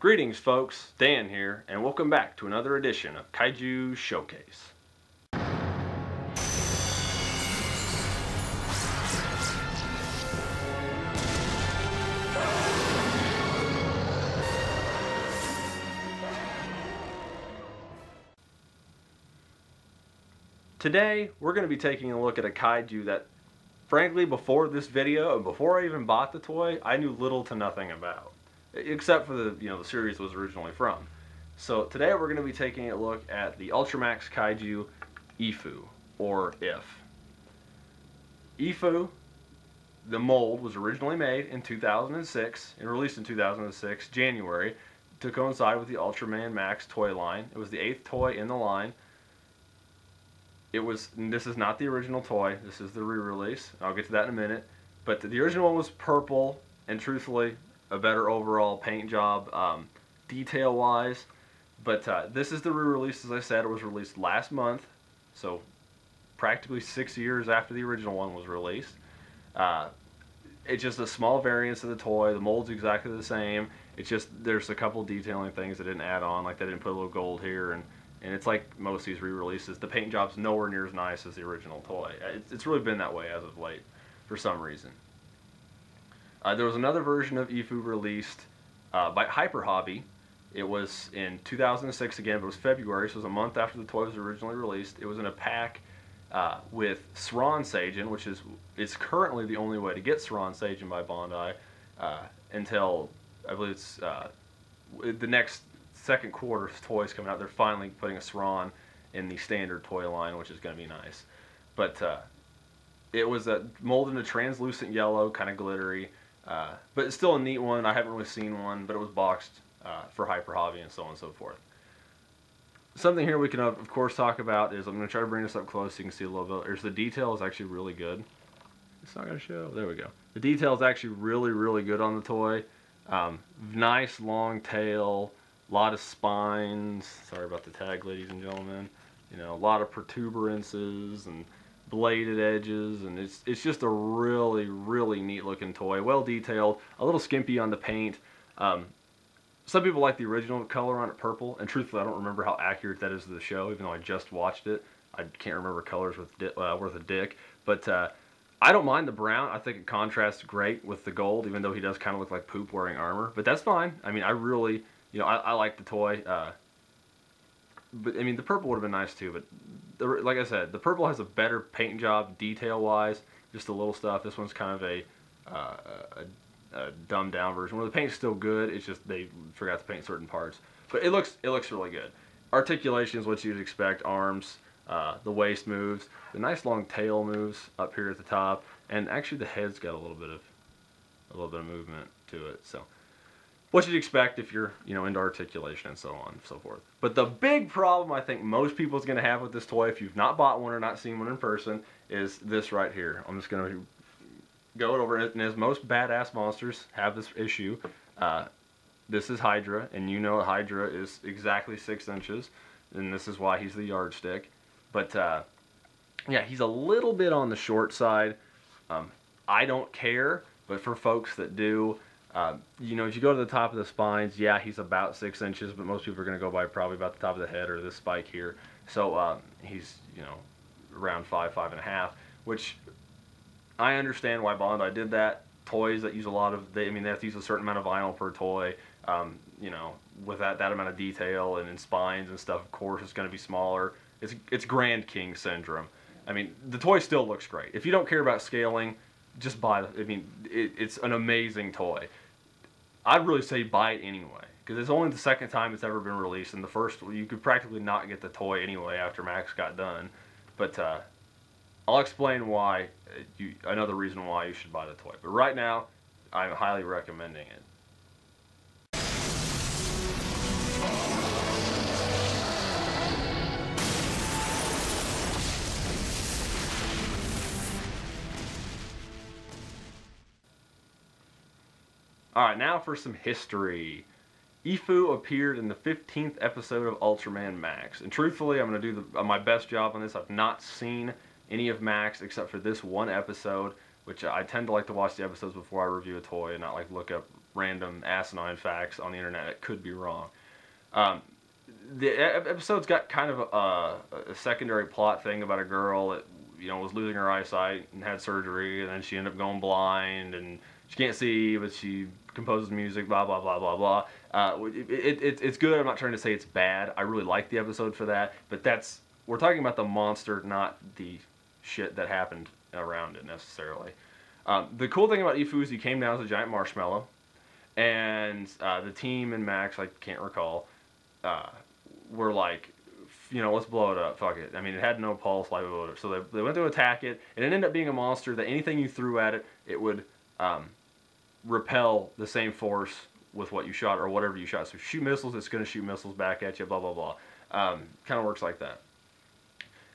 Greetings folks, Dan here, and welcome back to another edition of Kaiju Showcase. Today, we're going to be taking a look at a kaiju that, frankly, before this video and before I even bought the toy, I knew little to nothing about. Except for the series it was originally from. So today we're going to be taking a look at the Ultramax Kaiju Ifu, or IF. Ifu, the mold, was originally made in 2006 and released in 2006, January, to coincide with the Ultraman Max toy line. It was the 8th toy in the line. This is not the original toy, this is the re-release. I'll get to that in a minute. But the original one was purple, and truthfully, a better overall paint job, detail-wise. But this is the re-release, as I said. It was released last month, so practically 6 years after the original one was released. It's just a small variance of the toy. The mold's exactly the same. It's just there's a couple detailing things that didn't add on, like they didn't put a little gold here, and it's like most of these re-releases. The paint job's nowhere near as nice as the original toy. It's really been that way as of late, for some reason. There was another version of Ifu released by Hyper Hobby. It was in 2006 again, but it was February, so it was a month after the toy was originally released. It was in a pack with Saran Seijin, which is currently the only way to get Saran Seijin by Bandai until, I believe it's the next second quarter toys coming out. They're finally putting a Saran in the standard toy line, which is going to be nice. But it was molded in a translucent yellow, kind of glittery. But it's still a neat one. I haven't really seen one, but it was boxed for Hyper Hobby and so on and so forth. Something here we can, of course, talk about is, I'm going to try to bring this up close so you can see a little bit. There's the detail is actually really good. It's not going to show. There we go. The detail is actually really, really good on the toy. Nice long tail, a lot of spines. Sorry about the tag, ladies and gentlemen. A lot of protuberances and bladed edges, and it's just a really, really neat looking toy. Well detailed, a little skimpy on the paint. Some people like the original color on it, purple, and truthfully I don't remember how accurate that is to the show, even though I just watched it. I can't remember colors worth a dick, but I don't mind the brown. I think it contrasts great with the gold, even though he does kind of look like poop wearing armor, but that's fine. I mean, I really, I like the toy, but I mean, the purple would have been nice too, but like I said, the purple has a better paint job detail-wise, just the little stuff. This one's kind of a dumbed down version. Well, the paint's still good. It's just they forgot to paint certain parts, but it looks really good. Articulation is what you'd expect. Arms, the waist moves, the nice long tail moves up here at the top, and actually the head's got a little bit of movement to it. So what you'd expect if you're, into articulation and so on and so forth. But the big problem I think most people's going to have with this toy, if you've not bought one or not seen one in person, is this right here. I'm just going to go over it, and as most badass monsters have this issue, this is Hydra, and Hydra is exactly 6 inches, and this is why he's the yardstick. But yeah, he's a little bit on the short side. I don't care, but for folks that do, if you go to the top of the spines, yeah, he's about 6 inches, but most people are going to go by probably about the top of the head or this spike here. So he's, around 5.5, which I understand why Bandai did that. Toys that use a lot of, they have to use a certain amount of vinyl per toy. With that amount of detail and in spines and stuff, of course, it's going to be smaller. It's Grand King syndrome. I mean, the toy still looks great. If you don't care about scaling, just buy it. It's an amazing toy. I'd really say buy it anyway, because it's only the second time it's ever been released, and the first, you could practically not get the toy anyway after Max got done. But I'll explain why, another reason why you should buy the toy. But right now, I'm highly recommending it. Alright, now for some history. Ifu appeared in the 15th episode of Ultraman Max. And truthfully, I'm going to do my best job on this. I've not seen any of Max except for this one episode, which I tend to like to watch the episodes before I review a toy and not like look up random asinine facts on the internet that could be wrong. Um, the episode's got kind of a secondary plot thing about a girl that was losing her eyesight and had surgery, and then she ended up going blind, and she can't see, but she composes music, blah blah blah blah blah. It's good. I'm not trying to say it's bad. I really like the episode for that, but we're talking about the monster, not the shit that happened around it necessarily. The cool thing about Ifu is he came down as a giant marshmallow, and the team and Max, I can't recall, were like, let's blow it up, fuck it. I mean, it had no pulse, life motor. So they went to attack it, and it ended up being a monster that anything you threw at it, it would repel the same force with what you shot or whatever you shot. So if you shoot missiles, it's going to shoot missiles back at you, blah, blah, blah. Kind of works like that.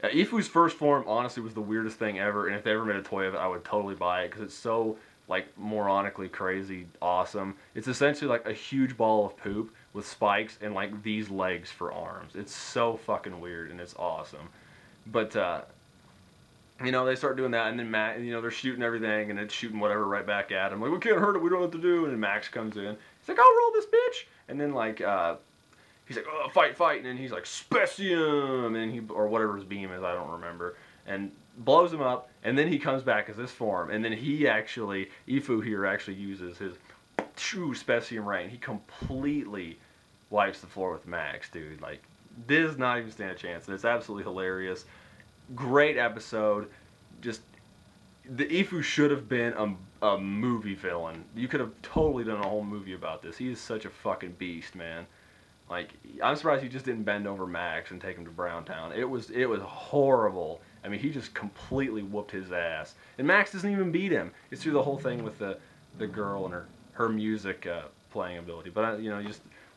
Ifu's first form, honestly, was the weirdest thing ever, and if they ever made a toy of it, I would totally buy it, because it's so, like, moronically crazy awesome. It's essentially like a huge ball of poop with spikes and, like, these legs for arms. It's so fucking weird, and it's awesome. But, they start doing that, and then Max, they're shooting everything, and it's shooting whatever right back at him. Like, we can't hurt it, we don't know what to do, and then Max comes in. He's like, I'll roll this bitch! And then, like, he's like, oh, fight, and then he's like, Specium, and or whatever his beam is, I don't remember, and blows him up, and then he comes back as this form, and then Ifu here actually uses his true Specium Ray, and he completely wipes the floor with Max, dude. Like, does not even stand a chance, and it's absolutely hilarious. Great episode. Just, the Ifu should have been a movie villain. You could have totally done a whole movie about this. He is such a fucking beast, man. Like, I'm surprised he just didn't bend over Max and take him to Browntown. It was horrible. I mean, he just completely whooped his ass. And Max doesn't even beat him. It's through the whole thing with the girl and her music playing ability. But,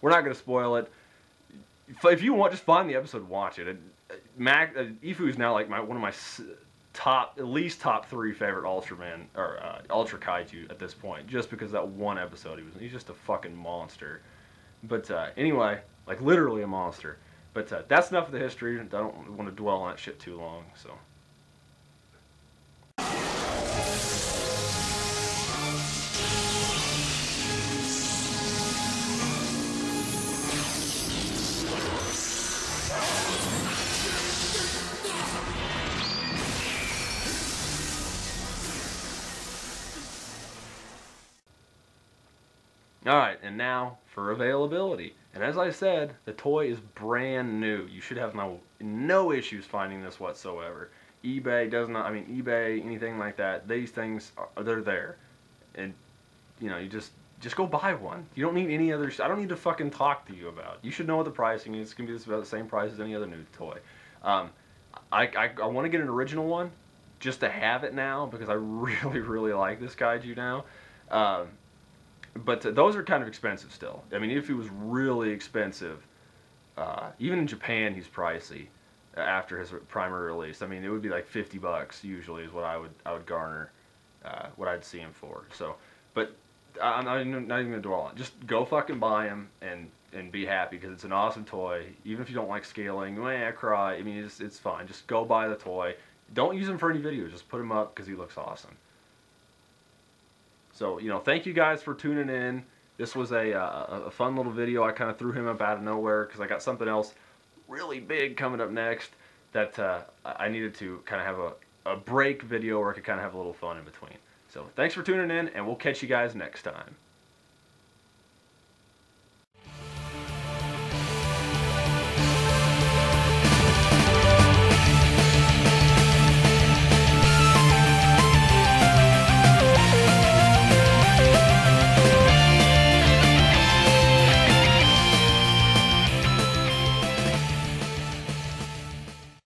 we're not going to spoil it. If you want, just find the episode and watch it. Ifu is now like one of my at least top 3 favorite Ultraman, or Ultra Kaiju at this point. Just because that one episode, he's just a fucking monster. But anyway, like literally a monster. But that's enough of the history. I don't want to dwell on that shit too long. So. Alright, and now for availability. And as I said, the toy is brand new. You should have no issues finding this whatsoever. eBay does not, eBay, anything like that, these things, they're there. And, you just go buy one. You don't need any other, I don't need to fucking talk to you about it. You should know what the pricing is. It's going to be about the same price as any other new toy. I want to get an original one just to have it now, because I really, really like this Kaiju now. But those are kind of expensive still. I mean, if he was really expensive, even in Japan, he's pricey after his primary release. I mean, it would be like $50 usually is what I would garner, what I'd see him for. So, but I'm not even gonna dwell on it. Just go fucking buy him and be happy, because it's an awesome toy. Even if you don't like scaling, I cry. I mean, it's fine. Just go buy the toy. Don't use him for any videos. Just put him up because he looks awesome. So, thank you guys for tuning in. This was a fun little video. I kind of threw him up out of nowhere because I got something else really big coming up next that I needed to kind of have a break video where I could kind of have a little fun in between. So, thanks for tuning in, and we'll catch you guys next time.